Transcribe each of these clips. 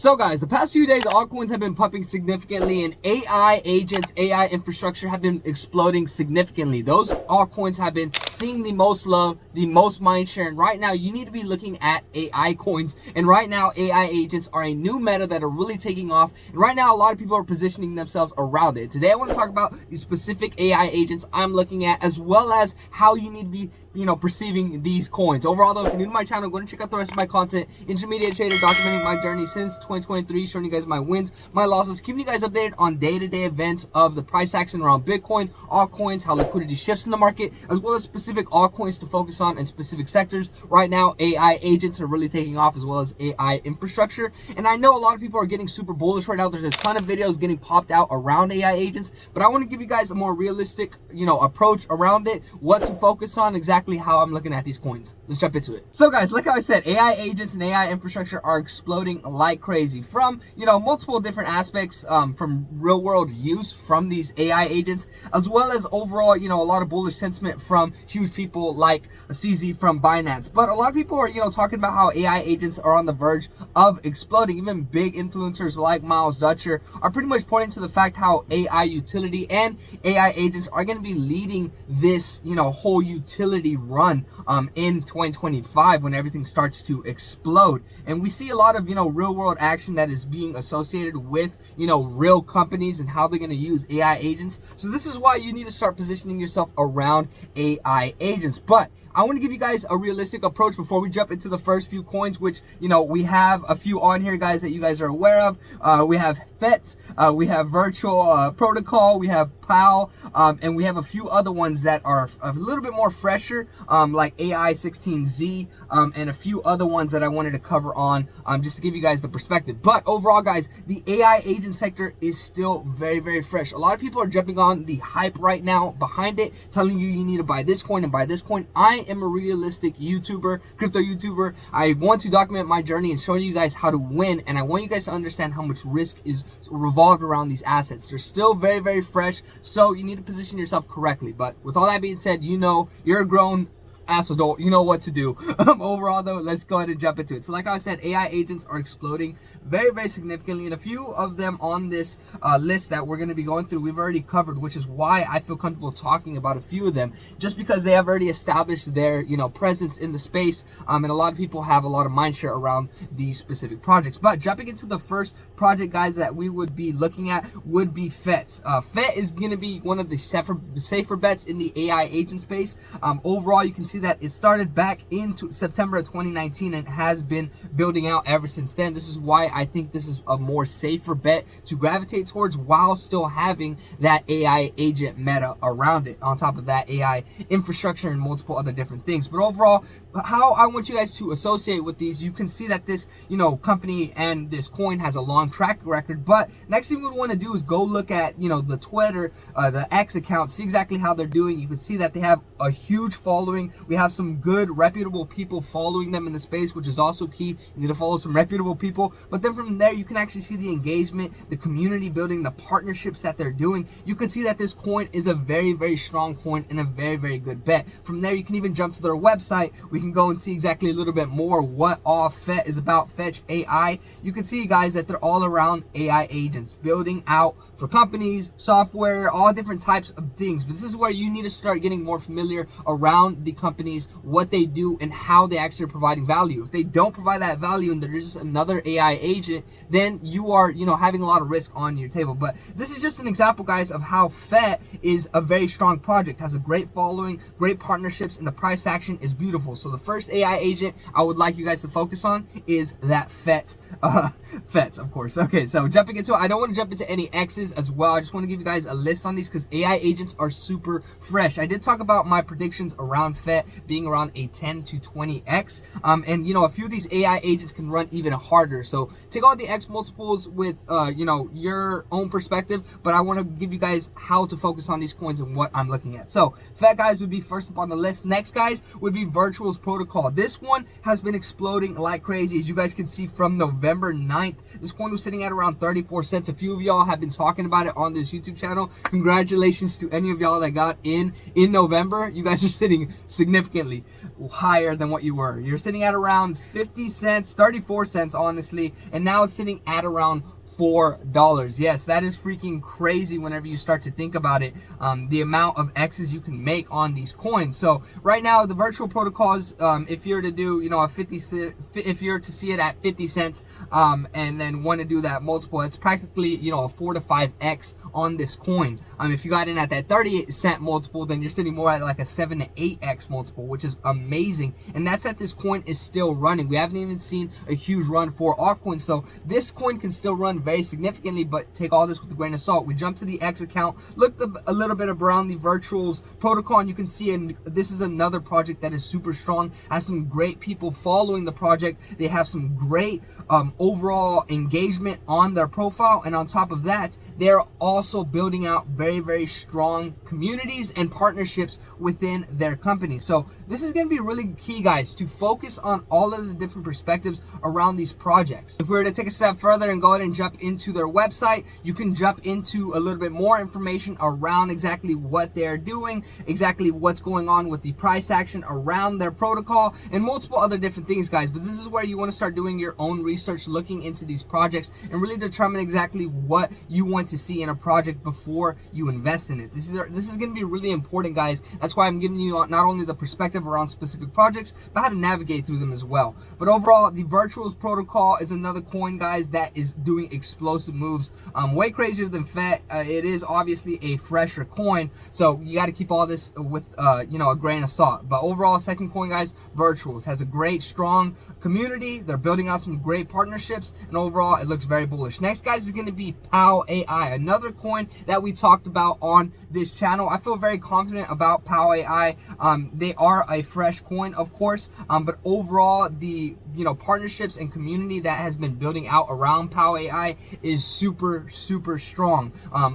So guys, the past few days, altcoins have been pumping significantly and AI agents, AI infrastructure have been exploding significantly. Those altcoins have been seeing the most love, the most mind share. And right now, you need to be looking at AI coins. And right now, AI agents are a new meta that are really taking off. And right now, a lot of people are positioning themselves around it. Today, I want to talk about the specific AI agents I'm looking at, as well as how you need to be perceiving these coins. Overall though, if you're new to my channel, go and check out the rest of my content. Intermediate trader, documenting my journey since 2023, showing you guys my wins, my losses, keeping you guys updated on day-to-day events of the price action around Bitcoin, altcoins, how liquidity shifts in the market, as well as specific altcoins to focus on in specific sectors. Right now, AI agents are really taking off, as well as AI infrastructure. And I know a lot of people are getting super bullish right now. There's a ton of videos getting popped out around AI agents, but I want to give you guys a more realistic, approach around it, what to focus on, exactly how I'm looking at these coins. Let's jump into it. So guys, like how I said, AI agents and AI infrastructure are exploding like crazy from, multiple different aspects, from real world use from these AI agents, as well as overall, a lot of bullish sentiment from huge people like CZ from Binance. But a lot of people are, talking about how AI agents are on the verge of exploding. Even big influencers like Miles Dutcher are pretty much pointing to the fact how AI utility and AI agents are going to be leading this, whole utility run in 2025 when everything starts to explode. And we see a lot of real world action that is being associated with real companies and how they're going to use AI agents. So this is why you need to start positioning yourself around AI agents. But I want to give you guys a realistic approach before we jump into the first few coins, which we have a few on here, guys, that you guys are aware of. We have FET, we have Virtual Protocol, we have POW, and we have a few other ones that are a little bit more fresher, like AI16Z, and a few other ones that I wanted to cover on, just to give you guys the perspective. But overall, guys, the AI agent sector is still very, very fresh. A lot of people are jumping on the hype right now behind it, telling you need to buy this coin and buy this coin. I am a realistic YouTuber, crypto YouTuber. I want to document my journey and show you guys how to win, and I want you guys to understand how much risk is revolved around these assets. They're still very, very fresh, so you need to position yourself correctly. But with all that being said, you're a grown ass adult, you know what to do. Overall though, let's go ahead and jump into it. So like I said, AI agents are exploding very, very significantly, and a few of them on this list that we're going to be going through we've already covered, which is why I feel comfortable talking about a few of them, just because they have already established their presence in the space, and a lot of people have a lot of mindshare around these specific projects. But jumping into the first project, guys, that we would be looking at would be FET. FET is going to be one of the safer bets in the AI agent space. Overall, you can see that it started back in September of 2019 and has been building out ever since then. This is why I think this is a more safer bet to gravitate towards, while still having that AI agent meta around it. On top of that, AI infrastructure and multiple other different things. But overall, how I want you guys to associate with these, you can see that this company and this coin has a long track record. But next thing we would want to do is go look at the Twitter, the X account, see exactly how they're doing. You can see that they have a huge following. We have some good reputable people following them in the space, which is also key. You need to follow some reputable people. But then from there, you can actually see the engagement, the community building, the partnerships that they're doing. You can see that this coin is a very, very strong coin and a very, very good bet. From there, you can even jump to their website. We can go and see exactly a little bit more what all FET is about, Fetch AI. You can see, guys, that they're all around AI agents, building out for companies, software, all different types of things. But this is where you need to start getting more familiar around the companies, what they do, and how they actually are providing value. If they don't provide that value and there's just another AI agent, then you are having a lot of risk on your table. But this is just an example, guys, of how FET is a very strong project, has a great following, great partnerships, and the price action is beautiful. So the first AI agent I would like you guys to focus on is that FET, of course. Okay, so jumping into it, I don't want to jump into any X's as well. I just want to give you guys a list on these because AI agents are super fresh. I did talk about my predictions around FET being around a 10 to 20x, and a few of these AI agents can run even harder. So take all the X multiples with your own perspective, but I want to give you guys how to focus on these coins and what I'm looking at. So FET, guys, would be first up on the list. Next, guys, would be Virtual Protocol. This one has been exploding like crazy, as you guys can see from November 9th. This coin was sitting at around 34 cents. A few of y'all have been talking about it on this YouTube channel. Congratulations to any of y'all that got in November. You guys are sitting significantly significantly higher than what you were. You're sitting at around 50 cents, 34 cents honestly, and now it's sitting at around $4. Yes, that is freaking crazy whenever you start to think about it, the amount of X's you can make on these coins. So right now the virtual protocols, if you're to do, you know, a 50 cent, if you're to see it at 50 cents and then want to do that multiple, it's practically, you know, a 4 to 5x on this coin. If you got in at that 38-cent multiple, then you're sitting more at like a 7 to 8x multiple, which is amazing. And that's that this coin is still running. We haven't even seen a huge run for altcoins, so this coin can still run very significantly, but take all this with a grain of salt. We jump to the X account, looked a little bit around the virtuals protocol, and you can see, and this is another project that is super strong, has some great people following the project. They have some great overall engagement on their profile, and on top of that, they're also building out very strong communities and partnerships within their company. So this is going to be really key, guys, to focus on all of the different perspectives around these projects. If we were to take a step further and go ahead and jump into their website, you can jump into a little bit more information around exactly what they're doing, exactly what's going on with the price action around their protocol, and multiple other different things, guys. But this is where you want to start doing your own research, looking into these projects and really determine exactly what you want to see in a project before you invest in it. This is going to be really important, guys. That's why I'm giving you not only the perspective around specific projects, but how to navigate through them as well. But overall, the virtuals protocol is another coin, guys, that is doing explosive moves, way crazier than FET. It is obviously a fresher coin, so you got to keep all this with you know, a grain of salt. But overall, second coin, guys, virtuals has a great strong community. They're building out some great partnerships, and overall it looks very bullish. Next, guys, is going to be PowAI, another coin that we talked about on this channel. I feel very confident about PowAI. They are a fresh coin, of course, but overall the, you know, partnerships and community that has been building out around PowAI is super strong.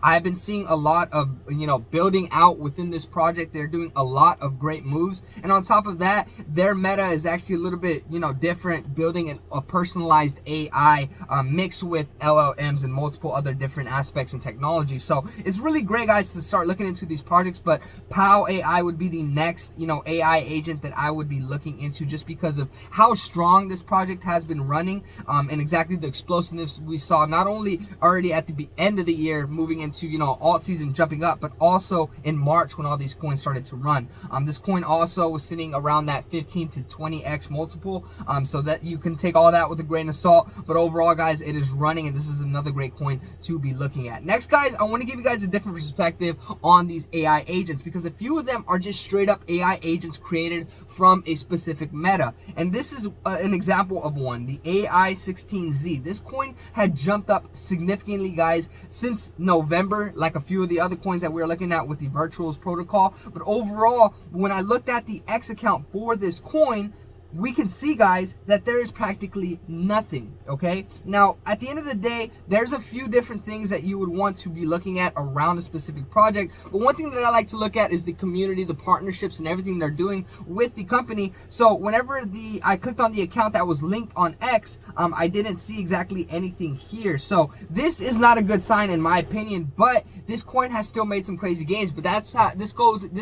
I've been seeing a lot of, you know, building out within this project. They're doing a lot of great moves, and on top of that, their meta is actually a little bit, you know, different, building a personalized AI mixed with LLMs and multiple other different aspects and technology. So it's really great, guys, to start looking into these projects. But PowAI would be the next, you know, AI agent that I would be looking into, just because of how strong this project has been running, and exactly the explosiveness we saw, not only already at the end of the year moving into, you know, alt season jumping up, but also in March when all these coins started to run. This coin also was sitting around that 15 to 20x multiple, so that you can take all that with a grain of salt. But overall, guys, it is running, and this is another great coin to be looking at. Next, guys, I want to give you guys a different perspective on these AI agents, because a few of them are just straight up AI agents created from a specific meta, and this is an example of one, the AI16Z. This coin had jumped up significantly, guys, since November, like a few of the other coins that we were looking at with the virtuals protocol. But overall, when I looked at the X account for this coin, we can see, guys, that there is practically nothing. Okay, now at the end of the day, there's a few different things that you would want to be looking at around a specific project, but one thing that I like to look at is the community, the partnerships, and everything they're doing with the company. So whenever I clicked on the account that was linked on X, I didn't see exactly anything here. So this is not a good sign in my opinion, but this coin has still made some crazy gains. But that's how this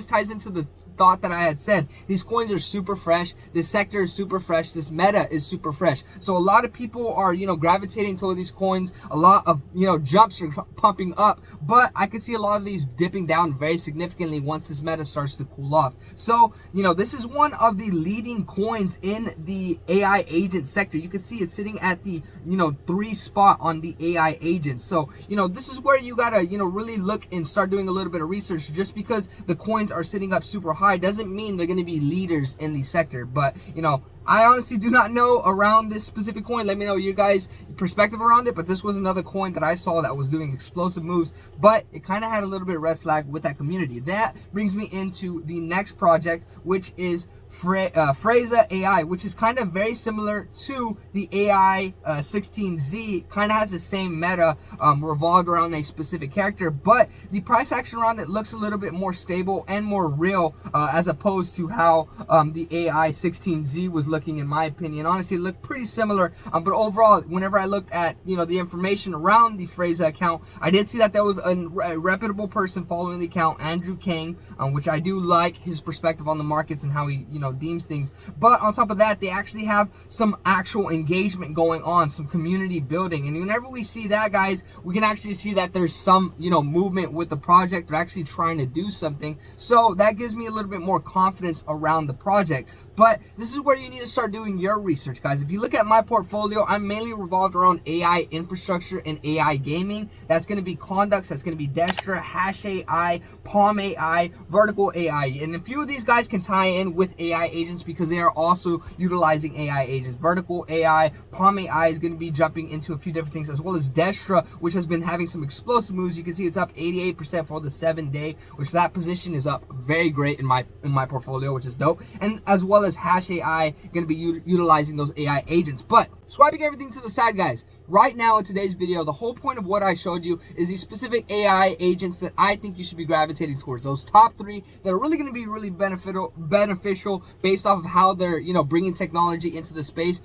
ties into the thought that I had said. These coins are super fresh, this sector is super fresh, this meta is super fresh, so a lot of people are, you know, gravitating toward these coins. A lot of, you know, jumps are pumping up, but I can see a lot of these dipping down very significantly once this meta starts to cool off. So, you know, this is one of the leading coins in the AI agent sector. You can see it's sitting at the, you know, 3 spot on the AI agents. So, you know, this is where you gotta, you know, really look and start doing a little bit of research. Just because the coins are sitting up super high doesn't mean they're going to be leaders in the sector. But, you know, I honestly do not know around this specific coin. Let me know your guys' perspective around it. But this was another coin that I saw that was doing explosive moves, but it kind of had a little bit of red flag with that community. That brings me into the next project, which is PowAI, which is kind of very similar to the AI16Z. Kind of has the same meta, revolved around a specific character, but the price action around it looks a little bit more stable and more real, as opposed to how the AI16Z was looking, in my opinion. Honestly, it looked pretty similar, but overall, whenever I looked at, you know, the information around the Freza account, I did see that there was a reputable person following the account, Andrew Kang, which I do like his perspective on the markets and how he, you know, deems things. But on top of that, they actually have some actual engagement going on, some community building, and whenever we see that, guys, we can actually see that there's some, you know, movement with the project. They're actually trying to do something, so that gives me a little bit more confidence around the project. But this is where you need to start doing your research, guys. If you look at my portfolio, I'm mainly revolved around AI infrastructure and AI gaming. That's going to be Conducts, that's going to be Destra, HashAI, PalmAI, Vertical AI, and a few of these guys can tie in with AI agents because they are also utilizing AI agents. Vertical AI, PalmAI is going to be jumping into a few different things, as well as Destra, which has been having some explosive moves. You can see it's up 88% for the 7-day, which that position is up very great in my portfolio, which is dope. And as well as HashAI going to be utilizing those AI agents. But swiping everything to the side, guys, right now in today's video, the whole point of what I showed you is these specific AI agents that I think you should be gravitating towards. Those top 3 that are really going to be really beneficial based off of how they're, you know, bringing technology into the space.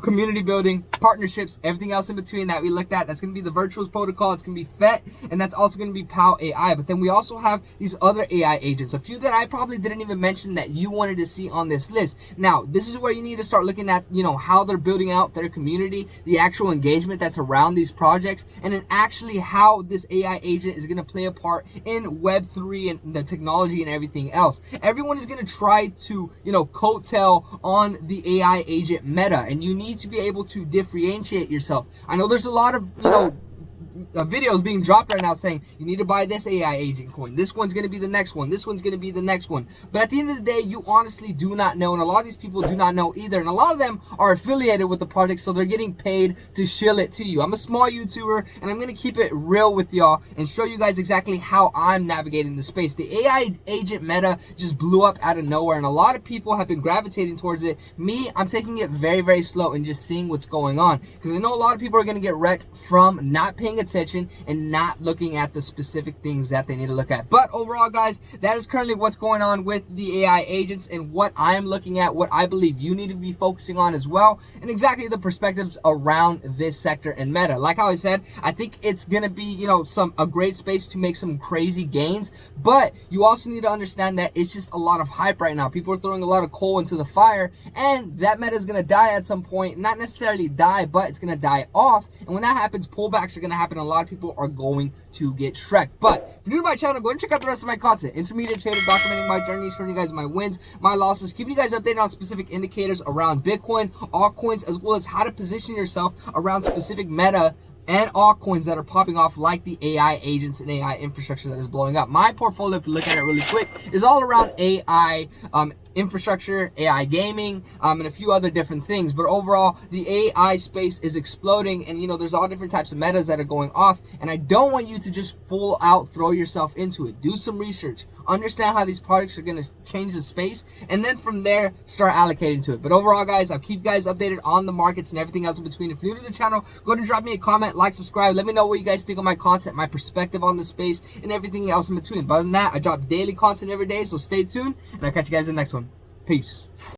Community building, partnerships, everything else in between that we looked at. That's going to be the Virtuals protocol, it's going to be FET, and that's also going to be PowAI. But then we also have these other AI agents, a few that I probably didn't even mention that you wanted to see on this list. Now, this is where you need to start looking at, you know, how they're building out their community, the actual engagement that's around these projects, and then actually how this AI agent is going to play a part in Web3 and the technology and everything else. Everyone is going to try to, you know, coattail on the AI agent meta, and you need to be able to differentiate yourself. I know there's a lot of, you know, videos being dropped right now saying you need to buy this AI agent coin, this one's going to be the next one, this one's going to be the next one. But at the end of the day, you honestly do not know, and a lot of these people do not know either, and a lot of them are affiliated with the project, so they're getting paid to shill it to you. I'm a small YouTuber, and I'm going to keep it real with y'all and show you guys exactly how I'm navigating the space. The AI agent meta just blew up out of nowhere, and a lot of people have been gravitating towards it. Me, I'm taking it very, very slow and just seeing what's going on, because I know a lot of people are going to get wrecked from not paying attention and not looking at the specific things that they need to look at. But overall, guys, that is currently what's going on with the AI agents and what I am looking at, what I believe you need to be focusing on as well, and exactly the perspectives around this sector and meta. Like how I said, I think it's gonna be, you know, a great space to make some crazy gains, but you also need to understand that it's just a lot of hype right now. People are throwing a lot of coal into the fire, and that meta is gonna die at some point. Not necessarily die, but it's gonna die off, and when that happens, pullbacks are gonna happen. A lot of people are going to get shreked. But if you're new to my channel, go and check out the rest of my content. Intermediate trader, documenting my journey, showing you guys my wins, my losses, keeping you guys updated on specific indicators around Bitcoin, altcoins, as well as how to position yourself around specific meta and altcoins that are popping off, like the AI agents and AI infrastructure that is blowing up. My portfolio, if you look at it really quick, is all around AI infrastructure, AI gaming, and a few other different things. But overall, the AI space is exploding, and you know, there's all different types of metas that are going off, and I don't want you to just full out throw yourself into it. Do some research, understand how these products are going to change the space, and then from there start allocating to it. But overall, guys, I'll keep you guys updated on the markets and everything else in between. If you're new to the channel, go ahead and drop me a comment, like, subscribe. Let me know what you guys think of my content, my perspective on the space, and everything else in between. But other than that, I drop daily content every day, so stay tuned, and I'll catch you guys in the next one. Peace.